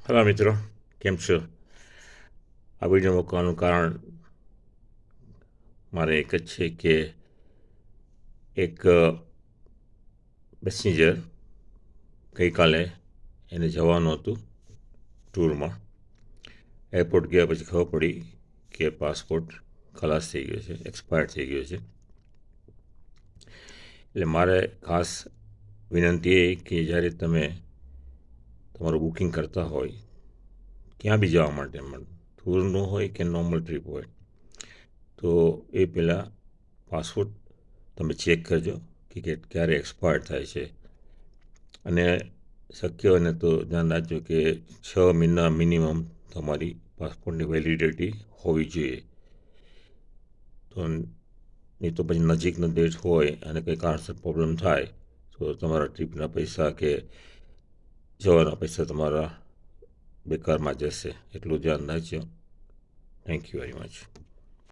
Hello મિત્રો, કેમ છો? આ વિડીયો મૂકવાનું કારણ મારે એક જ છે કે એક પેસેન્જર ગઈકાલે એને જવાનું હતું ટૂરમાં. એરપોર્ટ ગયા પછી ખબર પડી કે પાસપોર્ટ ખલાસ થઈ ગયો છે, એક્સપાયર થઈ ગયો છે. એટલે મારે ખાસ વિનંતી એ કે જ્યારે તમે તમારું બુકિંગ કરતા હોય ક્યાં બી જવા માટે, ટૂરનું હોય કે નોર્મલ ટ્રીપ હોય, તો એ પહેલાં પાસપોર્ટ તમે ચેક કરજો કે ક્યારે એક્સપાયર થાય છે. અને શક્ય હોય ને તો ધ્યાન રાખજો કે 6 મહિના મિનિમમ તમારી પાસપોર્ટની વેલિડિટી હોવી જોઈએ. તો નહીં તો પછી નજીકનો ડેટ હોય અને કંઈ કારણસર પ્રોબ્લેમ થાય તો તમારા ટ્રીપના પૈસા કે જવાના પૈસા તમારા બેકારમાં જશે. એટલું ધ્યાન રાખજો. Thank you very much.